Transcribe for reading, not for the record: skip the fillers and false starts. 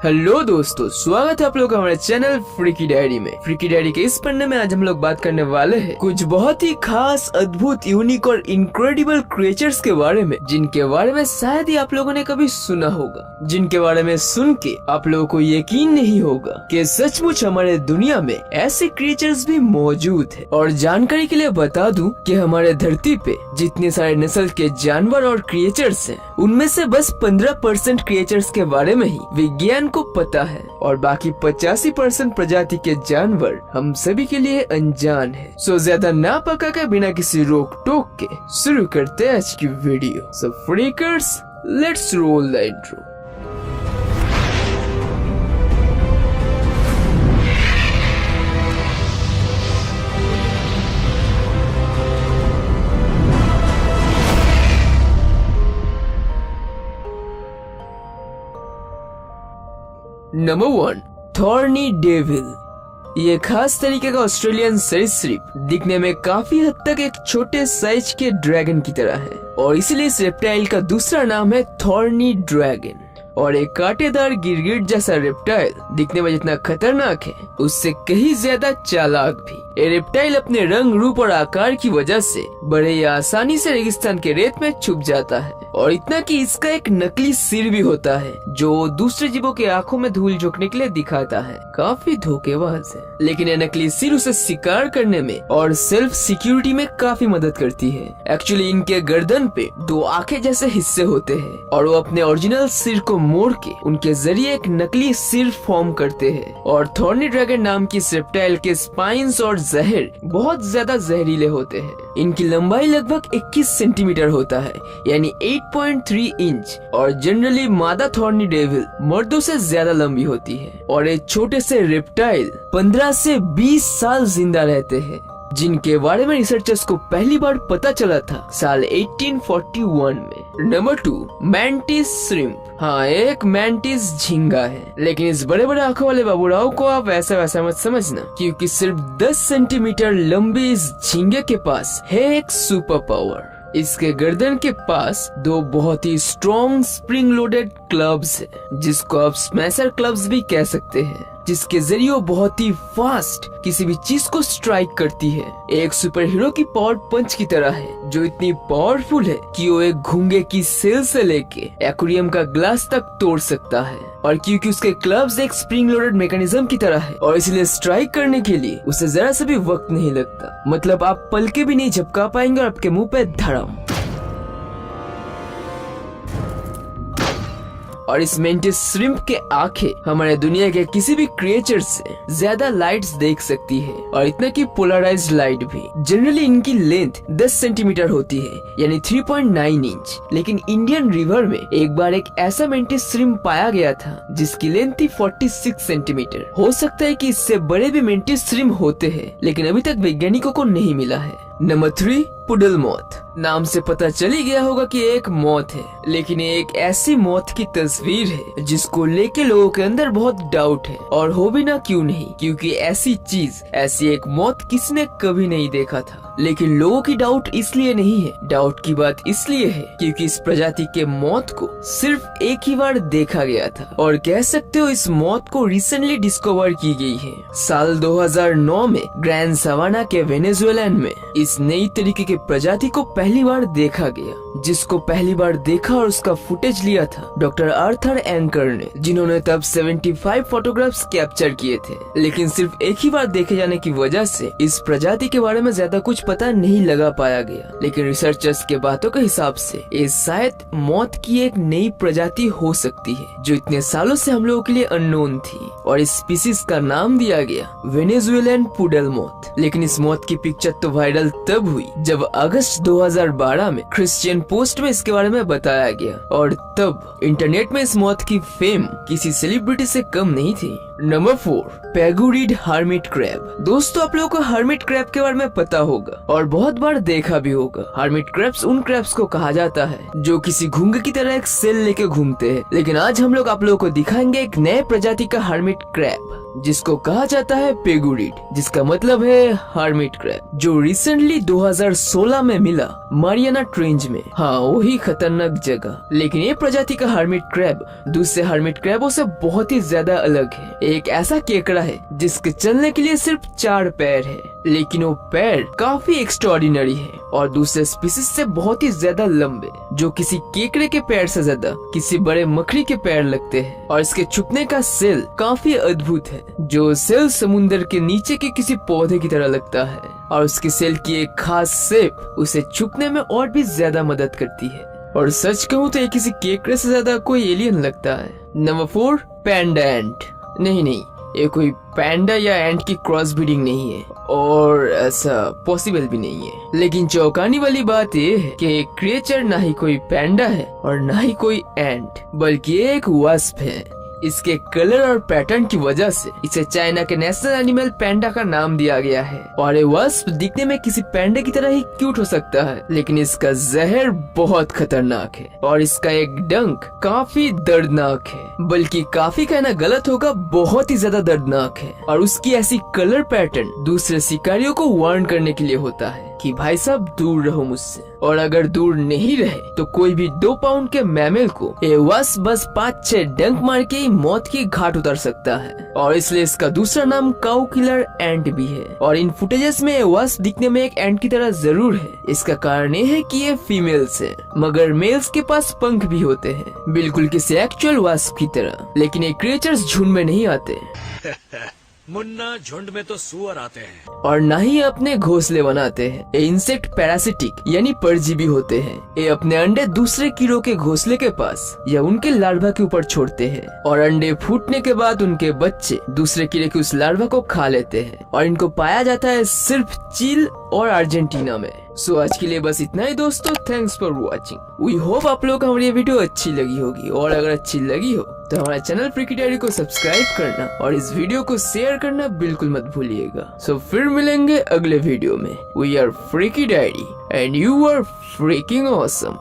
Hello दोस्तों, स्वागत है आप लोग हमारे चैनल फ्रीकी डायरी में। फ्रीकी डायरी के इस पन्ने में आज हम लोग बात करने वाले हैं कुछ बहुत ही खास, अद्भुत, यूनिक और इनक्रेडिबल क्रिएचर्स के बारे में, जिनके बारे में शायद ही आप लोगों ने कभी सुना होगा, जिनके बारे में सुन के आप लोगों को यकीन नहीं होगा कि सचमुच हमारे दुनिया में ऐसे क्रिएचर्स भी मौजूद है। और जानकारी के लिए बता दूं कि हमारे धरती पे जितने सारे नस्ल के जानवर और क्रिएचर्स हैं, उनमें से बस 15% क्रिएचर्स के बारे में ही विज्ञान को पता है और बाकी 85% प्रजाति के जानवर हम सभी के लिए अनजान है। सो ज्यादा ना पका के बिना किसी रोक टोक के शुरू करते हैं आज की video. So freakers, let's roll the intro. Number 1, thorny devil. ये खास तरीके का ऑस्ट्रेलियन सरीसृप दिखने में काफी हद तक एक छोटे साइज के ड्रैगन की तरह है और इसीलिए इस रेप्टाइल का दूसरा नाम है थॉर्नी ड्रैगन। और एक कांटेदार गिरगिट जैसा रेप्टाइल दिखने में जितना खतरनाक है, उससे कहीं ज्यादा चालाक भी। ये रेप्टाइल अपने रंग, रूप और आकार की वजह से बड़े ही आसानी से रेगिस्तान के रेत में छुप जाता है और इतना कि इसका एक नकली सिर भी होता है जो दूसरे जीवों के आंखों में धूल झोंकने के लिए दिखाता है। काफी धोखेबाज है, लेकिन ये नकली सिर उसे शिकार करने में और सेल्फ सिक्योरिटी में काफी मदद करती है। एक्चुअली इनके गर्दन पे 2 आंखें जैसे हिस्से होते हैं और वो अपने ओरिजिनल सिर को मोड़ के उनके जरिए एक नकली सिर फॉर्म करते हैं। और थॉर्नी ड्रैगन नाम की इस रेप्टाइल के स्पाइन्स और जहर बहुत ज्यादा जहरीले होते हैं। इनकी लंबाई लगभग 21 सेंटीमीटर होता है, यानी 8.3 इंच। और जनरली मादा थॉर्नी डेविल मर्दों से ज्यादा लंबी होती है और एक छोटे से रेप्टाइल 15 से 20 साल जिंदा रहते हैं, जिनके बारे में रिसर्चर्स को पहली बार पता चला था साल 1841 में। Number 2, mantis shrimp. हाँ, एक मैंटिस झींगा है, लेकिन इस बड़े बड़े आंखों वाले बाबूराव को आप वैसा मत समझना, क्योंकि सिर्फ 10 सेंटीमीटर लंबी इस झींगे के पास है एक सुपर पावर। इसके गर्दन के पास 2 बहुत ही स्ट्रॉन्ग स्प्रिंग लोडेड क्लब्स है, जिसको आप स्मैशर क्लब्स भी कह सकते हैं, जिसके जरिए वो बहुत ही फास्ट किसी भी चीज को स्ट्राइक करती है। एक सुपर हीरो की पावर पंच की तरह है, जो इतनी पावरफुल है कि वो एक घोंगे की सेल से लेके एक्वेरियम का ग्लास तक तोड़ सकता है। और क्योंकि उसके क्लब्स एक स्प्रिंग लोडेड मैकेनिज्म की तरह है और इसलिए स्ट्राइक करने के लिए उसे जरा सा भी वक्त नहीं लगता। मतलब आप पलके भी नहीं झपका पाएंगे और आपके मुंह पे धड़ाम। और इस मेंटिस श्रिम्प के आंखें हमारे दुनिया के किसी भी क्रिएचर से ज्यादा लाइट्स देख सकती है, और इतना की पोलराइज्ड लाइट भी। जनरली इनकी लेंथ 10 सेंटीमीटर होती है, यानी 3.9 इंच। लेकिन इंडियन रिवर में एक बार एक ऐसा मेंटिस श्रिम्प पाया गया था जिसकी लेंथ थी 46 सेंटीमीटर। हो सकता है कि इससे बड़े भी मेंटिस श्रिम्प होते हैं, लेकिन अभी तक वैज्ञानिकों को नहीं मिला है। Number 3, poodle moth. नाम से पता चल ही गया होगा कि एक मौत है, लेकिन ये एक ऐसी मौत की तस्वीर है जिसको लेके लोगों के अंदर बहुत डाउट है। और हो भी ना क्यों नहीं, क्योंकि ऐसी चीज, ऐसी एक मौत किसने कभी नहीं देखा था। लेकिन लोगों की डाउट इसलिए नहीं है, डाउट की बात इसलिए है क्योंकि इस प्रजाति के मौत को सिर्फ एक ही बार देखा गया था। और कह सकते हो इस मौत को रिसेंटली डिस्कवर की गई है। साल 2009 में ग्रैंड सवाना के वेनेजुएलन में इस नई तरीके के प्रजाति को पहली बार देखा गया, जिसको पहली बार देखा और उसका फुटेज लिया था डॉक्टर आर्थर एंकर ने, जिन्होंने तब 75 फोटोग्राफ्स कैप्चर किए थे। लेकिन सिर्फ एक ही बार देखे जाने की वजह से इस प्रजाति के बारे में ज्यादा कुछ पता नहीं लगा पाया गया। लेकिन रिसर्चर्स के बातों के हिसाब से ये शायद मौत की एक नई प्रजाति हो सकती है, जो इतने सालों से हम लोगों के लिए अननोन थी। और इस स्पीसीज का नाम दिया गया वेनेजुएलन पुडल मॉथ। लेकिन इस मौत की पिक्चर तो वायरल तब हुई जब अगस्त 2012 में क्रिश्चियन पोस्ट में इसके बारे में बताया गया, और तब इंटरनेट में इस मौत की फेम किसी सेलिब्रिटी से कम नहीं थी। Number 4, pagurid hermit crab. दोस्तों, आप लोगों को हर्मिट क्रैब के बारे में पता होगा और बहुत बार देखा भी होगा। हर्मिट क्रैब्स उन क्रैब्स को कहा जाता है जो किसी घोंगे की तरह एक सेल लेके घूमते हैं। लेकिन आज हम लोग आप लोगों को दिखाएंगे एक नए प्रजाति का हर्मिट क्रैब, जिसको कहा जाता है पेगुरिड, जिसका मतलब है हार्मिट क्रैब, जो रिसेंटली 2016 में मिला मारियाना ट्रेंच में। हाँ, वही खतरनाक जगह। लेकिन ये प्रजाति का हार्मिट क्रैब दूसरे हार्मिट क्रैबों से बहुत ही ज्यादा अलग है। एक ऐसा केकड़ा है जिसके चलने के लिए सिर्फ 4 पैर है, लेकिन वो पैर काफी एक्स्ट्राऑर्डिनरी है और दूसरे स्पीसीज से बहुत ही ज्यादा लंबे, जो किसी केकड़े के पैर से ज्यादा किसी बड़े मकड़ी के पैर लगते हैं। और इसके छुपने का सेल काफी अद्भुत है, जो सेल समुद्र के नीचे के किसी पौधे की तरह लगता है और उसके सेल की एक खास शेप उसे छुपने में और भी ज्यादा मदद करती है। और सच कहूँ तो ये किसी केकड़े से ज्यादा कोई एलियन लगता है। नंबर 4, पैंडा एंट। नहीं, ये कोई पैंडा या एंट की क्रॉस ब्रीडिंग नहीं है और ऐसा पॉसिबल भी नहीं है। लेकिन चौंकाने वाली बात ये है कि क्रिएचर ना ही कोई पैंडा है और ना ही कोई एंट, बल्कि एक वास्प है। इसके कलर और पैटर्न की वजह से इसे चाइना के नेशनल एनिमल पैंडा का नाम दिया गया है। और ये वास्प दिखने में किसी पैंडे की तरह ही क्यूट हो सकता है, लेकिन इसका जहर बहुत खतरनाक है और इसका एक डंक काफी दर्दनाक है। बल्कि काफी कहना गलत होगा, बहुत ही ज्यादा दर्दनाक है। और उसकी ऐसी कलर पैटर्न दूसरे शिकारियों को वार्न करने के लिए होता है कि भाई साहब दूर रहो मुझसे। और अगर दूर नहीं रहे तो कोई भी 2 पाउंड के मैमल को ये वास्प बस 5-6 डंक मार के ही मौत की घाट उतर सकता है। और इसलिए इसका दूसरा नाम काउ किलर एंट भी है। और इन फुटेजेस में ये वास्प दिखने में एक एंट की तरह जरूर है। इसका कारण ये है कि ये फीमेल्स है, मगर मेल्स के पास पंख भी होते हैं, बिल्कुल किसी एक्चुअल वास्प की तरह। लेकिन ये क्रिएचर्स झुंड में नहीं आते मुन्ना, झुंड में तो सुअर आते हैं और न ही अपने घोंसले बनाते हैं। ये इंसेक्ट पैरासिटिक यानी परजीवी होते हैं। ये अपने अंडे दूसरे कीड़ों के घोंसले के पास या उनके लार्वा के ऊपर छोड़ते हैं और अंडे फूटने के बाद उनके बच्चे दूसरे कीड़े के उस लार्वा को खा लेते हैं। और इनको पाया जाता है सिर्फ चील और अर्जेंटीना में। सो आज के लिए बस इतना ही दोस्तों। Thanks for watching. We hope आप लोगों को हमारी ये वीडियो अच्छी लगी होगी, और अगर अच्छी लगी हो तो हमारे चैनल फ्रीकी डायरी को सब्सक्राइब करना और इस वीडियो को शेयर करना बिल्कुल मत भूलिएगा। सो फिर मिलेंगे अगले वीडियो में। We are freaky diary and you are freaking awesome.